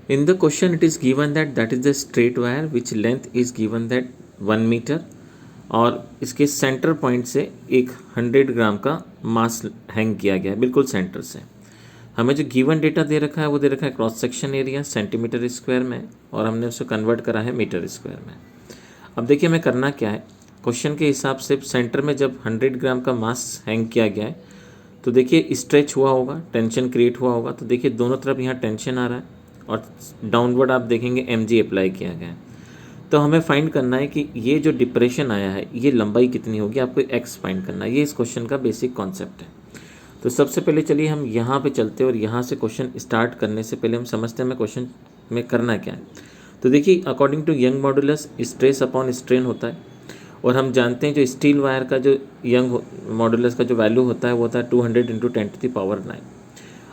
In the question it is given that is the straight wire which length is given that 1 metre और इसके centre point से एक 100 ग्राम का मास hang किया गया है बिल्कुल सेंटर से। हमें जो गिवन डेटा दे रखा है वो दे रखा है cross section area centimetre square में और हमने उसे कन्वर्ट करा है मीटर स्क्वायर में। अब देखिए हमें करना क्या है, क्वेश्चन के हिसाब से सेंटर में जब 100 ग्राम का मास हैंग किया गया है तो देखिए स्ट्रेच हुआ होगा, टेंशन क्रिएट हुआ होगा, तो देखिए दोनों तरफ यहाँ टेंशन आ रहा है और डाउनवर्ड आप देखेंगे mg अप्लाई किया गया है। तो हमें फाइंड करना है कि ये जो डिप्रेशन आया है ये लंबाई कितनी होगी, आपको x फाइंड करना है। ये इस क्वेश्चन का बेसिक कॉन्सेप्ट है। तो सबसे पहले चलिए हम यहाँ पे चलते हैं और यहाँ से क्वेश्चन स्टार्ट करने से पहले हम समझते हैं हमें क्वेश्चन में करना क्या है। तो देखिए according to Young modulus stress upon strain होता है और हम जानते हैं जो स्टील वायर का जो यंग मॉडुलस का जो वैल्यू होता है वो होता है 200 इंटू 10⁻⁹।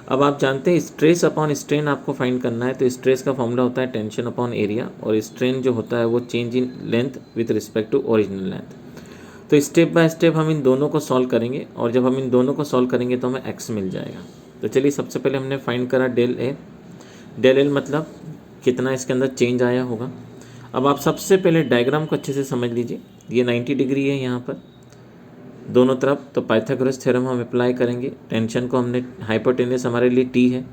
अब आप जानते हैं स्ट्रेस अपॉन स्ट्रेन आपको फाइंड करना है, तो स्ट्रेस का फॉर्मूला होता है टेंशन अपॉन एरिया और स्ट्रेन जो होता है वो change in length with respect to original length. तो स्टेप बाय स्टेप हम इन दोनों को सॉल्व करेंगे और जब हम इन दोनों को सॉल्व करेंगे तो हमें एक्स मिल जाएगा। तो चलिए सबसे पहले हमने फाइंड करा डेल ए, डेल एल मतलब कितना इसके अंदर चेंज आया होगा। अब आप सबसे पहले डायग्राम को अच्छे से समझ लीजिए, ये 90 डिग्री है यहाँ पर दोनों तरफ, तो पाइथागोरस थ्योरम हम अप्लाई करेंगे। टेंशन को हमने हाइपोटेनस हमारे लिए टी है,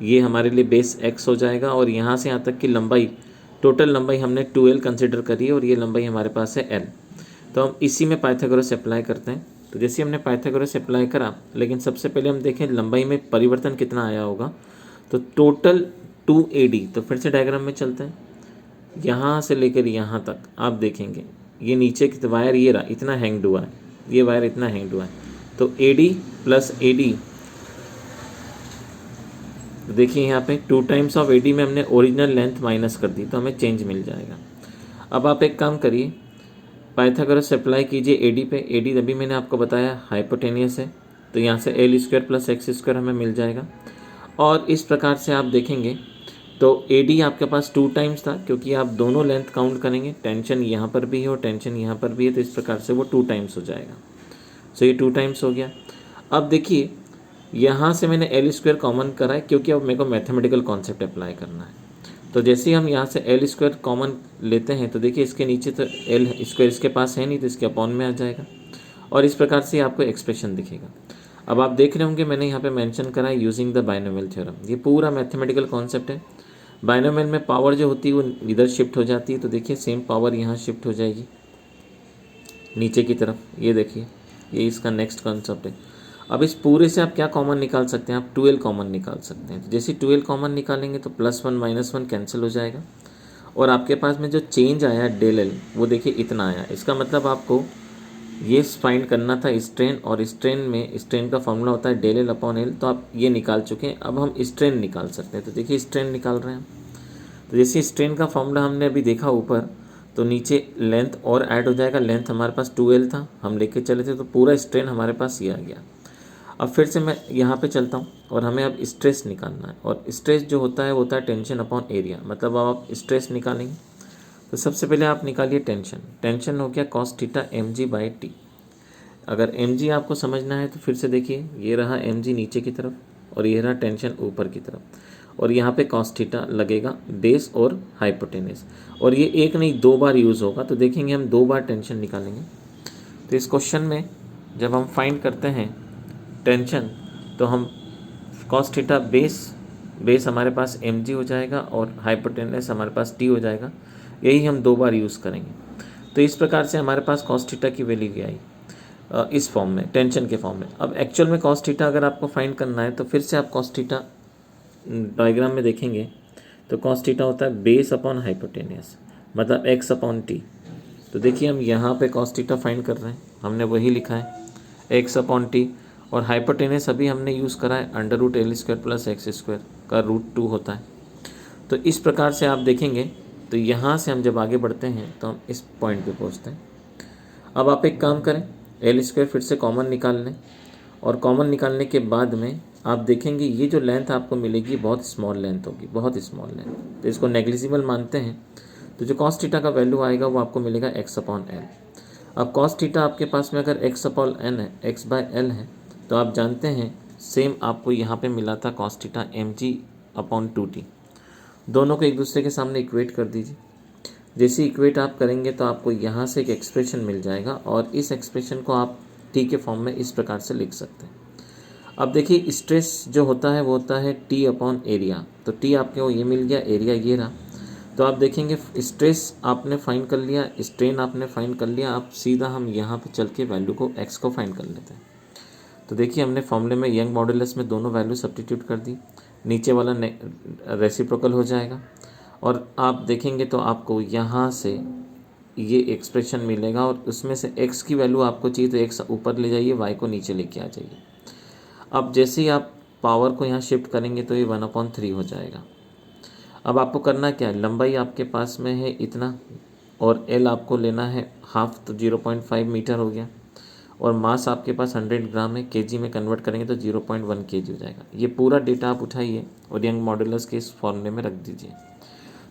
ये हमारे लिए बेस एक्स हो जाएगा और यहाँ से यहाँ तक की लंबाई टोटल लंबाई हमने 2l कंसिडर करी है और ये लंबाई हमारे पास है l। तो हम इसी में पाइथागोरस अप्लाई करते हैं। तो जैसे हमने पाइथागोरस अप्लाई करा, लेकिन सबसे पहले हम देखें लंबाई में परिवर्तन कितना आया होगा, तो टोटल 2AD। तो फिर से डायग्राम में चलते हैं, यहाँ से लेकर यहाँ तक आप देखेंगे ये नीचे की वायर ये रहा इतना हैंग्ड हुआ है, ये वायर इतना हैंग्ड हुआ है, तो AD प्लस AD, देखिए यहाँ पे 2 टाइम्स ऑफ AD में हमने ओरिजिनल लेंथ माइनस कर दी तो हमें चेंज मिल जाएगा। अब आप एक काम करिए, पाइथागोरस अप्लाई कीजिए AD पे। AD अभी मैंने आपको बताया हाइपोटेनियस है, तो यहाँ से l square plus x square हमें मिल जाएगा। और इस प्रकार से आप देखेंगे तो AD आपके पास 2 टाइम्स था, क्योंकि आप दोनों लेंथ काउंट करेंगे, टेंशन यहाँ पर भी है और टेंशन यहाँ पर भी है, तो इस प्रकार से वो 2 टाइम्स हो जाएगा। सो ये 2 टाइम्स हो गया। अब देखिए यहाँ से मैंने l स्क्वायर कॉमन करा है क्योंकि अब मेरे को मैथमेटिकल कॉन्सेप्ट अप्लाई करना है। तो जैसे ही हम यहाँ से l स्क्वायर कॉमन लेते हैं तो देखिए इसके नीचे तो l स्क्वायर इसके पास है नहीं, तो इसके अपॉन में आ जाएगा और इस प्रकार से आपको एक्सप्रेशन दिखेगा। अब आप देख रहे होंगे मैंने यहाँ पे मेंशन करा है यूजिंग द बाइनोमियल थ्योरम। ये पूरा मैथमेटिकल कॉन्सेप्ट है। बाइनोमियल में पावर जो होती है वो इधर शिफ्ट हो जाती है, तो देखिए सेम पावर यहाँ शिफ्ट हो जाएगी नीचे की तरफ। ये देखिए ये इसका नेक्स्ट कॉन्सेप्ट है। अब इस पूरे से आप क्या कॉमन निकाल सकते हैं, आप 2l कॉमन निकाल सकते हैं। तो जैसे 2l कॉमन निकालेंगे तो +1 -1 कैंसिल हो जाएगा और आपके पास में जो चेंज आया डेल एल वो देखिए इतना आया। इसका मतलब आपको ये फाइंड करना था स्ट्रेन, और स्ट्रेन में स्ट्रेन का फॉर्मूला होता है डेल एल अपॉन एल, तो आप ये निकाल चुके हैं। अब हम स्ट्रेन निकाल सकते हैं, तो देखिए स्ट्रेन निकाल रहे हैं। तो जैसे स्ट्रेन का फॉर्मूला हमने अभी देखा ऊपर, तो नीचे लेंथ और ऐड हो जाएगा। लेंथ हमारे पास 2l था, हम लेके चले थे, तो पूरा स्ट्रेन हमारे पास ये आ गया। अब फिर से मैं यहाँ पे चलता हूँ और हमें अब स्ट्रेस निकालना है, और स्ट्रेस जो होता है वो होता है टेंशन अपॉन एरिया। मतलब अब आप स्ट्रेस निकालेंगे तो सबसे पहले आप निकालिए टेंशन। टेंशन हो गया cos थीटा mg/t। अगर mg आपको समझना है तो फिर से देखिए ये रहा mg नीचे की तरफ और ये रहा टेंशन ऊपर की तरफ, और यहाँ पे cos थीटा लगेगा बेस और हाइपोटेनस, और ये एक नहीं 2 बार यूज़ होगा। तो देखेंगे हम 2 बार टेंशन निकालेंगे। तो इस क्वेश्चन में जब हम फाइंड करते हैं टेंशन तो हम cos थीटा बेस हमारे पास mg हो जाएगा और हाइपोटेनस हमारे पास t हो जाएगा। यही हम 2 बार यूज़ करेंगे। तो इस प्रकार से हमारे पास cos थीटा की वैल्यू भी आई इस फॉर्म में, टेंशन के फॉर्म में। अब एक्चुअल में cos थीटा अगर आपको फाइंड करना है तो फिर से आप cos थीटा डायग्राम में देखेंगे तो cos थीटा होता है बेस अपॉन हाइपोटेनस, मतलब x अपॉन t। तो देखिए हम यहाँ पे cos थीटा फाइंड कर रहे हैं, हमने वही लिखा है x अपॉन t, और हाइपोटेनस अभी हमने यूज़ करा है √l² प्लस x² का √2 होता है। तो इस प्रकार से आप देखेंगे, तो यहाँ से हम जब आगे बढ़ते हैं तो हम इस पॉइंट पे पहुँचते हैं। अब आप एक काम करें, l² फिर से कॉमन निकाल लें, और कॉमन निकालने के बाद में आप देखेंगे ये जो लेंथ आपको मिलेगी बहुत स्मॉल लेंथ होगी, बहुत स्मॉल लेंथ। तो इसको नेग्लिजिबल मानते हैं, तो जो cos थीटा का वैल्यू आएगा वो आपको मिलेगा x अपॉन एल। अब cos थीटा आपके पास में अगर x अपॉन n है, x/l है, तो आप जानते हैं सेम आपको यहाँ पे मिला था cos theta mg upon 2t। दोनों को एक दूसरे के सामने इक्वेट कर दीजिए। जैसे इक्वेट आप करेंगे तो आपको यहाँ से एक एक्सप्रेशन मिल जाएगा और इस एक्सप्रेशन को आप टी के फॉर्म में इस प्रकार से लिख सकते हैं। अब देखिए स्ट्रेस जो होता है वो होता है टी अपॉन एरिया, तो टी आपके को ये मिल गया, एरिया ये रहा। तो आप देखेंगे स्ट्रेस आपने फाइंड कर लिया, स्ट्रेन आपने फाइंड कर लिया, अब सीधा हम यहाँ पे चल के वैल्यू को एक्स को फाइंड कर लेते हैं। तो देखिए हमने फॉर्मूले में यंग मॉडुलस में दोनों वैल्यू सब्स्टिट्यूट कर दी, नीचे वाला रेसिप्रोकल हो जाएगा और आप देखेंगे तो आपको यहाँ से ये एक्सप्रेशन मिलेगा और उसमें से x की वैल्यू आपको चाहिए तो x ऊपर ले जाइए, y को नीचे लेके आ जाइए। अब जैसे ही आप पावर को यहाँ शिफ्ट करेंगे तो ये 1/3 हो जाएगा। अब आपको करना क्या है, लंबाई आपके पास में है इतना और l आपको लेना है हाफ, तो 0.5 मीटर हो गया और मास आपके पास 100 ग्राम है, केजी में कन्वर्ट करेंगे तो 0.1 केजी हो जाएगा। ये पूरा डेटा आप उठाइए और यंग मॉडुलस के इस फॉर्मूले में रख दीजिए।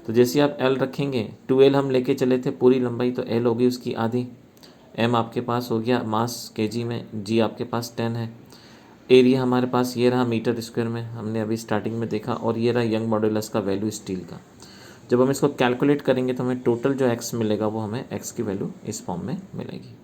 तो जैसे आप L रखेंगे, 2L हम लेके चले थे पूरी लंबाई, तो L होगी उसकी आधी, M आपके पास हो गया मास केजी में, G आपके पास 10 है, एरिया हमारे पास ये रहा मीटर स्क्वायर में, हमने अभी स्टार्टिंग में देखा, और ये रहा यंग मॉडुलस का वैल्यू स्टील का। जब हम इसको कैलकुलेट करेंगे तो हमें टोटल जो x मिलेगा वो हमें x की वैल्यू इस फॉर्म में मिलेगी।